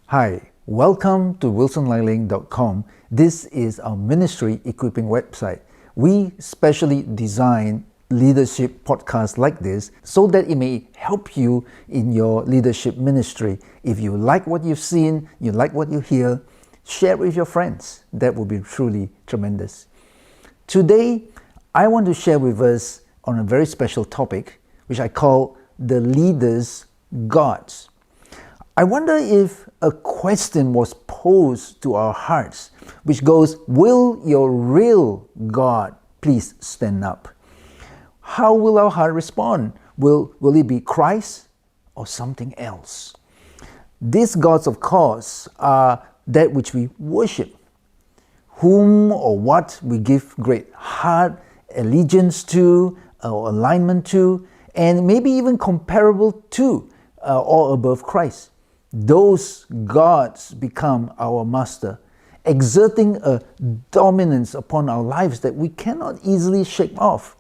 Hi, welcome to wilsonliling.com. This is our ministry equipping website. We specially design leadership podcasts like this so that it may help you in your leadership ministry. If you like what you've seen, you like what you hear, share it with your friends. That would be truly tremendous. Today, I want to share with us on a very special topic, which I call the leaders' gods. I wonder if a question was posed to our hearts, which goes, will your real God please stand up? How will our heart respond? Will it be Christ or something else? These gods, of course, are that which we worship, whom or what we give great heart allegiance to or alignment to, and maybe even comparable to or above Christ. Those gods become our master, exerting a dominance upon our lives that we cannot easily shake off.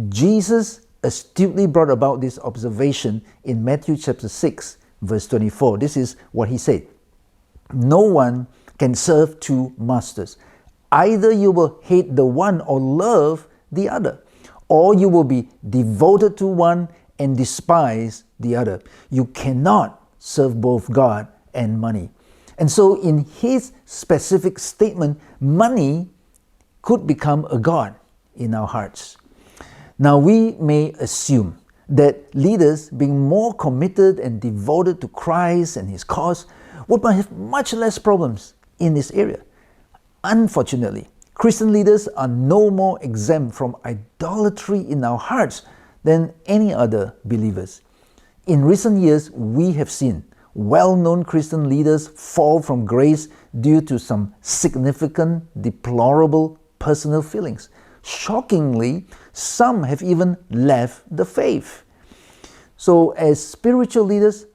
Jesus astutely brought about this observation in Matthew chapter 6, verse 24. This is what he said. No one can serve two masters. Either you will hate the one or love the other, or you will be devoted to one and despise the other. You cannot serve both God and money. And so in his specific statement, money could become a god in our hearts. Now we may assume that leaders, being more committed and devoted to Christ and his cause, would have much less problems in this area. Unfortunately, Christian leaders are no more exempt from idolatry in our hearts than any other believers. In recent years, we have seen well-known Christian leaders fall from grace due to some significant, deplorable personal feelings. Shockingly, some have even left the faith. So as spiritual leaders,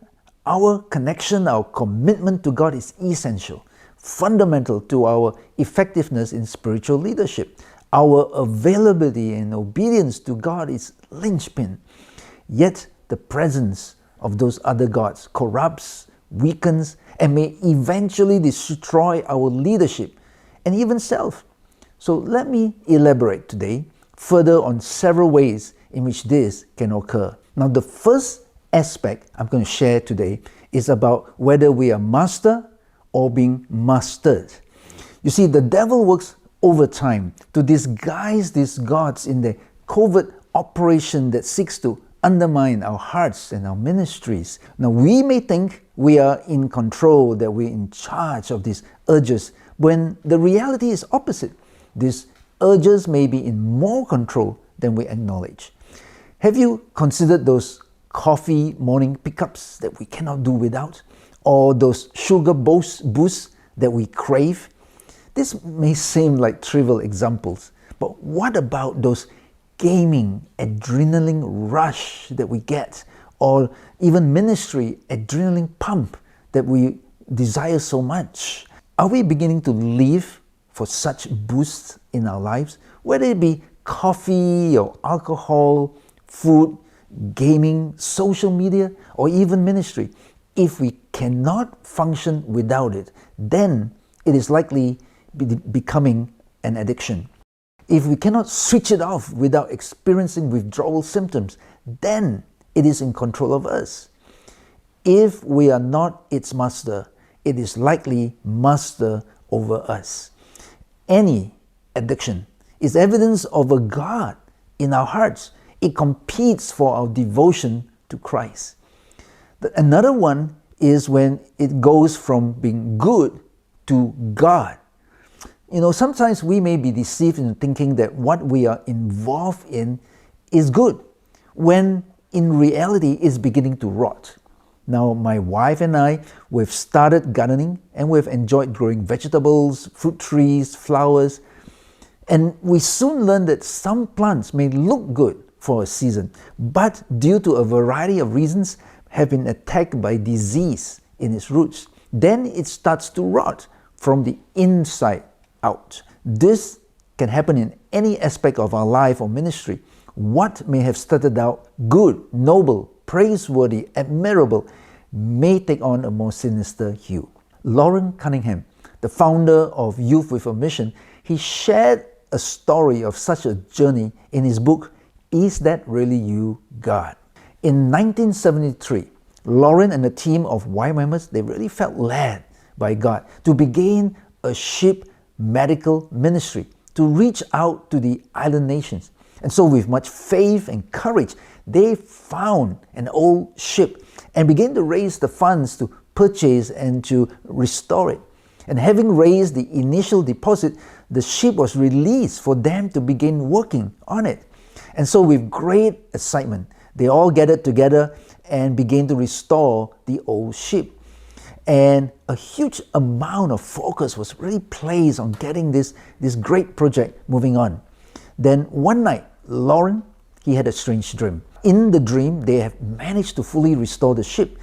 our connection, our commitment to God is essential, fundamental to our effectiveness in spiritual leadership. Our availability and obedience to God is linchpin. Yet the presence of those other gods corrupts, weakens, and may eventually destroy our leadership and even self. So let me elaborate today further on several ways in which this can occur. Now, the first aspect I'm going to share today is about whether we are master or being mastered. You see, the devil works overtime to disguise these gods in the covert operation that seeks to undermine our hearts and our ministries. Now, we may think we are in control, that we're in charge of these urges, when the reality is opposite. These urges may be in more control than we acknowledge. Have you considered those coffee morning pickups that we cannot do without? Or those sugar boosts that we crave? This may seem like trivial examples, but what about those gaming adrenaline rush that we get, or even ministry adrenaline pump that we desire so much? Are we beginning to live for such boosts in our lives, whether it be coffee or alcohol, food, gaming, social media, or even ministry? If we cannot function without it, then it is likely becoming an addiction. If we cannot switch it off without experiencing withdrawal symptoms, then it is in control of us. If we are not its master, it is likely master over us. Any addiction is evidence of a God in our hearts. It competes for our devotion to Christ. Another one is when it goes from being good to God. You know, sometimes we may be deceived into thinking that what we are involved in is good, when in reality it's beginning to rot. Now, my wife and I, we've started gardening and we've enjoyed growing vegetables, fruit trees, flowers, and we soon learned that some plants may look good for a season, but due to a variety of reasons have been attacked by disease in its roots. Then it starts to rot from the inside out. This can happen in any aspect of our life or ministry. What may have started out good, noble, praiseworthy, admirable, may take on a more sinister hue. Loren Cunningham, the founder of Youth with a Mission, he shared a story of such a journey in his book, Is That Really You, God? In 1973, Loren and a team of YWAMers, they really felt led by God to begin a ship medical ministry to reach out to the island nations. And so with much faith and courage, they found an old ship and began to raise the funds to purchase and to restore it. And having raised the initial deposit, the ship was released for them to begin working on it. And so with great excitement, they all gathered together and began to restore the old ship. And a huge amount of focus was really placed on getting this great project moving on. Then one night, Loren, he had a strange dream. In the dream, they have managed to fully restore the ship.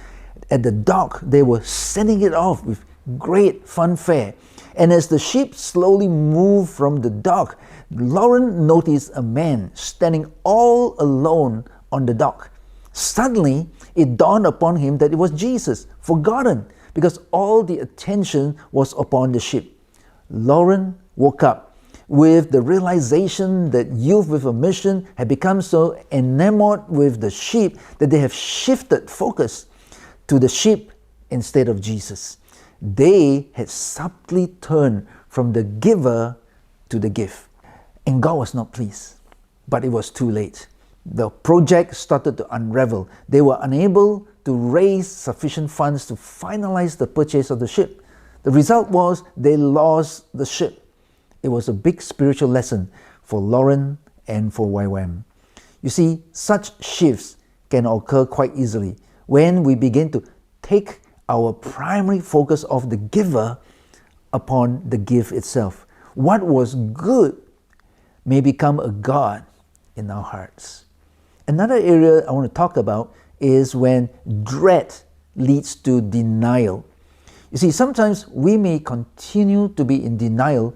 At the dock, they were sending it off with great fanfare. And as the ship slowly moved from the dock, Loren noticed a man standing all alone on the dock. Suddenly, it dawned upon him that it was Jesus, forgotten, because all the attention was upon the ship. Loren woke up with the realization that Youth with a Mission had become so enamored with the ship that they have shifted focus to the ship instead of Jesus. They had subtly turned from the giver to the gift. And God was not pleased, but it was too late. The project started to unravel. They were unable to raise sufficient funds to finalize the purchase of the ship. The result was they lost the ship. It was a big spiritual lesson for Loren and for YWAM. You see, such shifts can occur quite easily when we begin to take our primary focus of the giver upon the gift itself. What was good may become a God in our hearts. Another area I want to talk about is when dread leads to denial. You see, sometimes we may continue to be in denial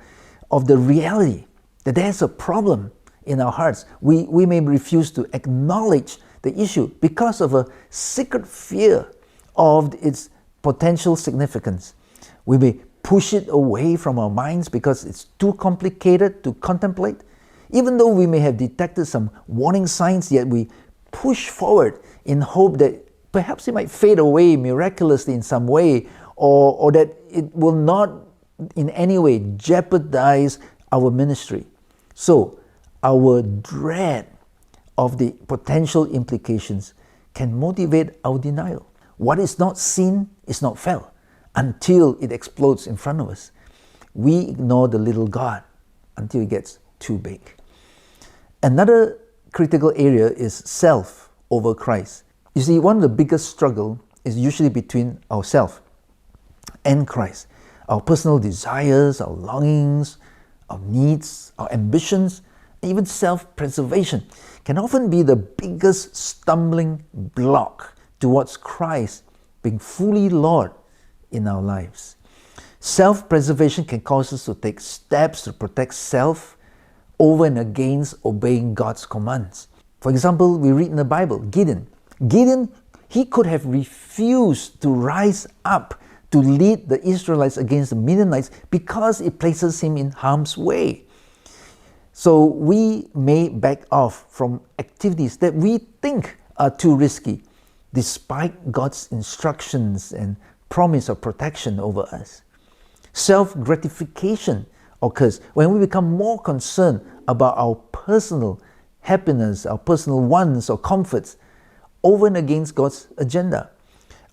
of the reality that there's a problem in our hearts. We may refuse to acknowledge the issue because of a secret fear of its potential significance. We may push it away from our minds because it's too complicated to contemplate. Even though we may have detected some warning signs, yet we push forward in hope that perhaps it might fade away miraculously in some way, or that it will not in any way jeopardize our ministry. So our dread of the potential implications can motivate our denial. What is not seen is not felt until it explodes in front of us. We ignore the little God until it gets too big. Another critical area is self over Christ. You see, one of the biggest struggle is usually between ourselves and Christ. Our personal desires, our longings, our needs, our ambitions, even self-preservation can often be the biggest stumbling block towards Christ being fully Lord in our lives. Self-preservation can cause us to take steps to protect self over and against obeying God's commands. For example, we read in the Bible, Gideon, he could have refused to rise up to lead the Israelites against the Midianites because it places him in harm's way. So we may back off from activities that we think are too risky, despite God's instructions and promise of protection over us. Self-gratification occurs when we become more concerned about our personal happiness, our personal wants or comforts, over and against God's agenda.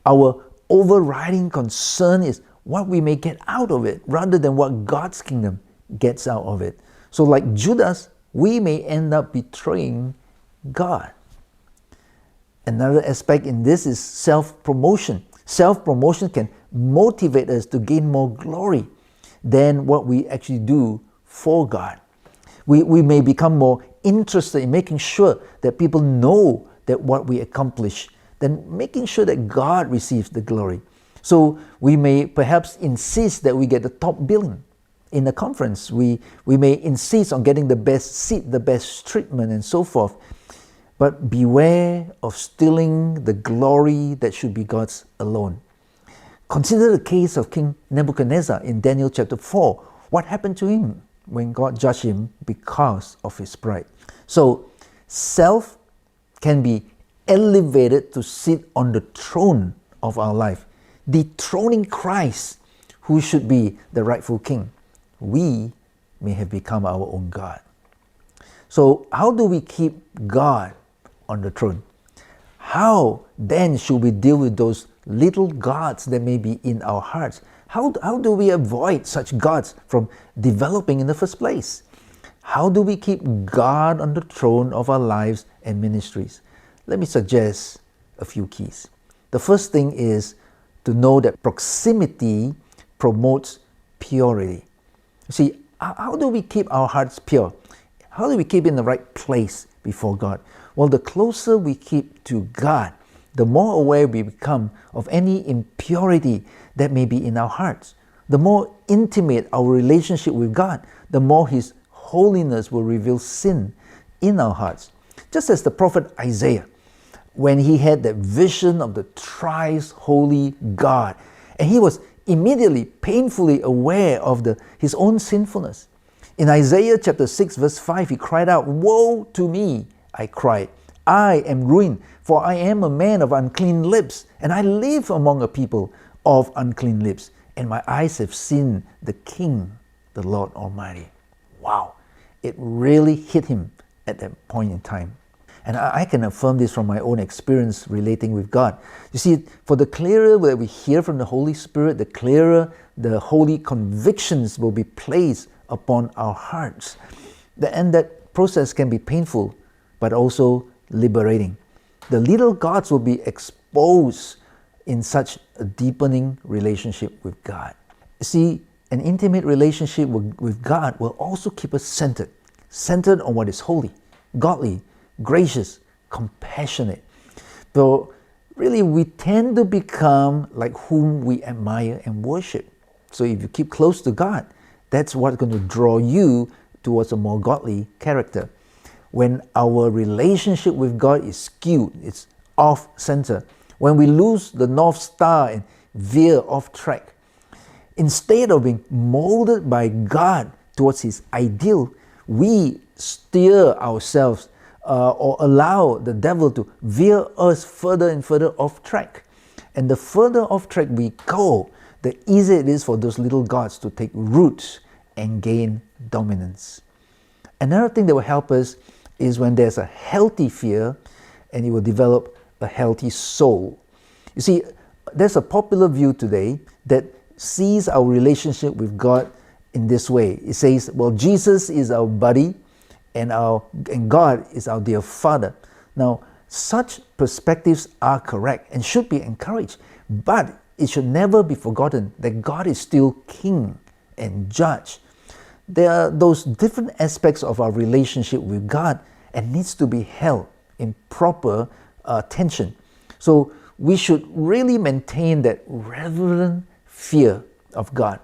Our overriding concern is what we may get out of it rather than what God's kingdom gets out of it. So like Judas, we may end up betraying God. Another aspect in this is self-promotion. Self-promotion can motivate us to gain more glory than what we actually do for God. We may become more interested in making sure that people know that what we accomplish than making sure that God receives the glory. So we may perhaps insist that we get the top billing in the conference. We may insist on getting the best seat, the best treatment, and so forth. but beware of stealing the glory that should be God's alone. Consider the case of King Nebuchadnezzar in Daniel chapter 4. What happened to him when God judged him because of his pride? So, self can be elevated to sit on the throne of our life, dethroning Christ, who should be the rightful king. We may have become our own God. So, how do we keep God on the throne? How then should we deal with those little gods that may be in our hearts? How do we avoid such gods from developing in the first place? How do we keep God on the throne of our lives and ministries? Let me suggest a few keys. The first thing is to know that proximity promotes purity. You see, how do we keep our hearts pure? How do we keep in the right place before God? Well, the closer we keep to God, the more aware we become of any impurity that may be in our hearts. The more intimate our relationship with God, the more His holiness will reveal sin in our hearts. Just as the prophet Isaiah, when he had that vision of the thrice holy God, and he was immediately painfully aware of his own sinfulness. In Isaiah chapter 6 verse 5, he cried out, "Woe to me," I cried, "I am ruined, for I am a man of unclean lips, and I live among a people of unclean lips, and my eyes have seen the King, the Lord Almighty." Wow, it really hit him at that point in time. And I can affirm this from my own experience relating with God. You see, for the clearer that we hear from the Holy Spirit, the clearer the holy convictions will be placed upon our hearts. And that process can be painful, but also liberating. The little gods will be exposed in such a deepening relationship with God. See, an intimate relationship with God will also keep us centered on what is holy, godly, gracious, compassionate. So really, we tend to become like whom we admire and worship. So if you keep close to God, that's what's going to draw you towards a more godly character. When our relationship with God is skewed, it's off center, when we lose the North Star and veer off track, instead of being molded by God towards His ideal, we steer ourselves or allow the devil to veer us further and further off track. And the further off track we go, the easier it is for those little gods to take root and gain dominance. Another thing that will help us is when there's a healthy fear, and it will develop a healthy soul. You see, there's a popular view today that sees our relationship with God in this way. It says, well, Jesus is our buddy, and God is our dear Father. Now, such perspectives are correct and should be encouraged, but it should never be forgotten that God is still King and Judge. There are those different aspects of our relationship with God and needs to be held in proper tension. So we should really maintain that reverent fear of God,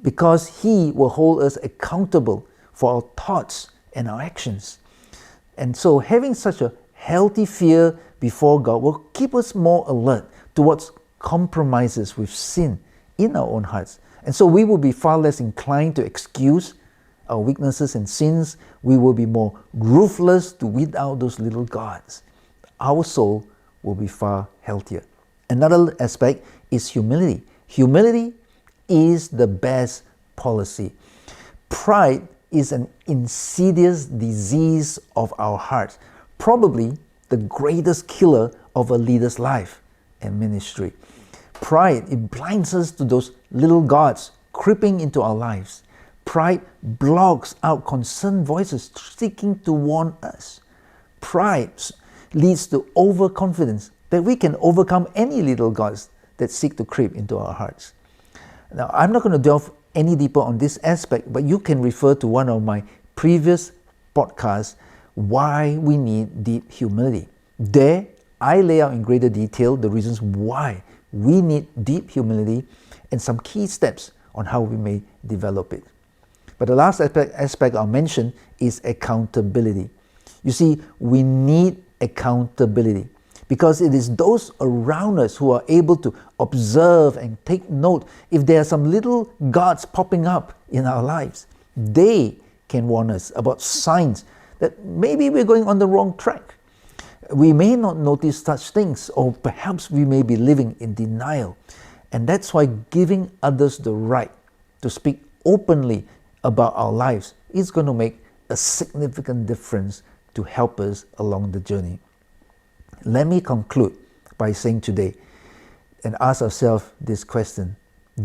because He will hold us accountable for our thoughts and our actions. And so having such a healthy fear before God will keep us more alert towards compromises with sin in our own hearts. And so we will be far less inclined to excuse our weaknesses and sins. We will be more ruthless to weed out those little gods. Our soul will be far healthier. Another aspect is humility. Humility is the best policy. Pride is an insidious disease of our hearts, probably the greatest killer of a leader's life and ministry. Pride, it blinds us to those little gods creeping into our lives. Pride blocks out concerned voices seeking to warn us. Pride leads to overconfidence that we can overcome any little gods that seek to creep into our hearts. Now, I'm not going to delve any deeper on this aspect, but you can refer to one of my previous podcasts, Why We Need Deep Humility. There, I lay out in greater detail the reasons why we need deep humility and some key steps on how we may develop it. But the last aspect I'll mention is accountability. You see, we need accountability, because it is those around us who are able to observe and take note if there are some little gods popping up in our lives. They can warn us about signs that maybe we're going on the wrong track. We may not notice such things, or perhaps we may be living in denial. And that's why giving others the right to speak openly about our lives is going to make a significant difference to help us along the journey. Let me conclude by saying today and ask ourselves this question: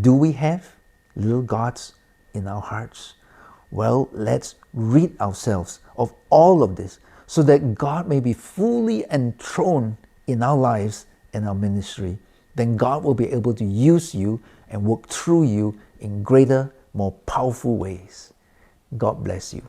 do we have little gods in our hearts? Well, let's rid ourselves of all of this so that God may be fully enthroned in our lives and our ministry. Then God will be able to use you and work through you in greater, more powerful ways. God bless you.